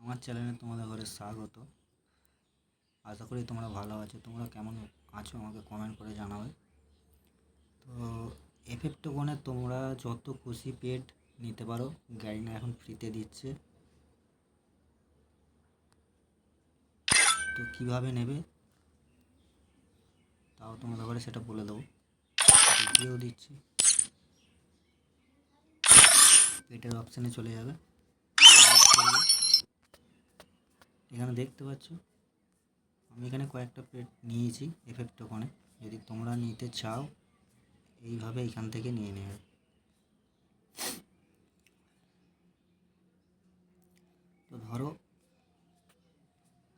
আমার চ্যানেলে তোমাদের ঘরে স্বাগত। আশা করি তোমরা ভালো আছো। তোমরা কেমন আছো আমাকে কমেন্ট করে জানাবে। তো এফএফটোকনে তোমরা যত খুশি পেট নিতে পারো, গাড়িনা এখন ফ্রিতে দিচ্ছে। তো কীভাবে নেবে তাও তোমাদের ঘরে সেটা বলে দেবো, দেখিয়েও দিচ্ছি। পেটের অপশানে চলে যাবে, এখানে দেখতে পাচ্ছ আমি এখানে কয়েকটা পেট নিয়েছি এফএফটোকনে। যদি তোমরা নিতে চাও এইভাবে এখান থেকে নিয়ে নেবে। তো ধরো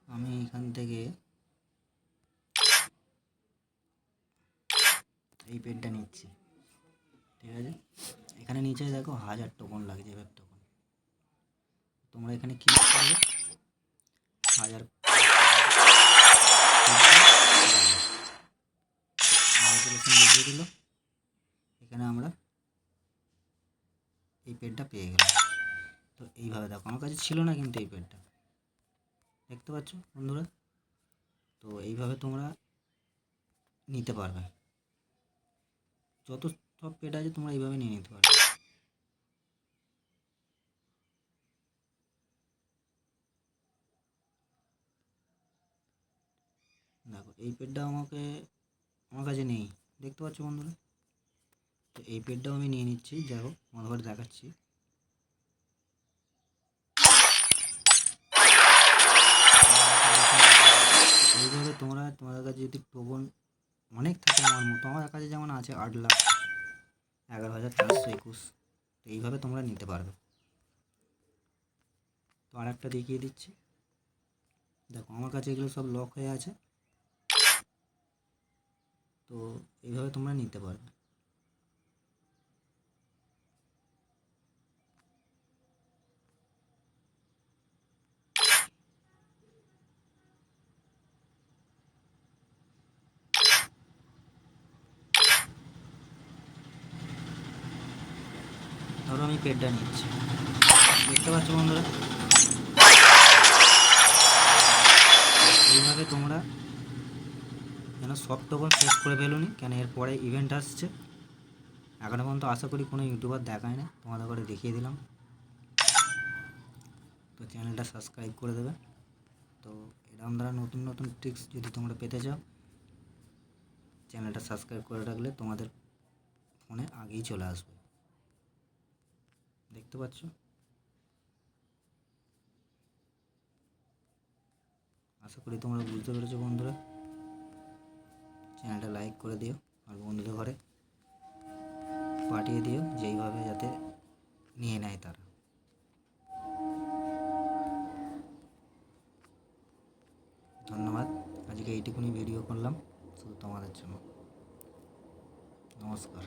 আমি এখান থেকে এই পেটটা নিচ্ছি, ঠিক আছে। এখানে নিচে দেখো 1000 টোকন লাগছে এফএফটোকন। তোমরা এখানে ক্লিক করবে, 1000 দেখিয়ে দিল। এখানে আমরা এই পেডটা পেয়ে গেলাম। তো এইভাবে দেখো, আমার কাছে ছিল না কিন্তু এই পেডটা, দেখতে পাচ্ছ বন্ধুরা। তো এইভাবে তোমরা নিতে পারবে, যত সব পেড আছে তোমরা এইভাবে নিয়ে নিতে পারবে। দেখো এই পেডটা আমার কাছে নেই, দেখতে পাচ্ছ বন্ধুরা। তো এই পেডটাও আমি নিয়ে নিচ্ছি, যাই হোক আমার ঘরে দেখাচ্ছি। এইভাবে তোমাদের কাছে যদি টোকন অনেক থাকে, আমার মতো আমার কাছে যেমন আছে 8,11,421, তো এইভাবে তোমরা নিতে পারবে। তো আর একটা দেখিয়ে দিচ্ছি, দেখো আমার কাছে এগুলো সব লক হয়ে আছে। তো এইভাবে তোমরা নিতে পারবে। ধরো আমি পেডটা নিচ্ছি, দেখতে পাচ্ছ বন্ধুরা। এইভাবে তোমরা যেন সব টোকন শেষ করে ফেলুনি, কেন এরপরে ইভেন্ট আসছে। এখনও পর্যন্ত আশা করি কোনো ইউটিউবার দেখায় না, তোমাদের করে দেখিয়ে দিলাম। তো চ্যানেলটা সাবস্ক্রাইব করে দেবে। তো এরকম দ্বারা নতুন নতুন ট্রিক্স যদি তোমরা পেতে চাও, চ্যানেলটা সাবস্ক্রাইব করে রাখলে তোমাদের ফোনে আগেই চলে আসবে, দেখতে পাচ্ছ। আশা করি তোমরা বুঝতে পেরেছো বন্ধুরা। চ্যানেলটা লাইক করে দিও আর বন্ধুদের ঘরে পাঠিয়ে দিও, যেইভাবে যাতে নিয়ে নেয় তারা। ধন্যবাদ। আজকে এইটুকুনি ভিডিও করলাম শুধু তোমাদের জন্য। নমস্কার।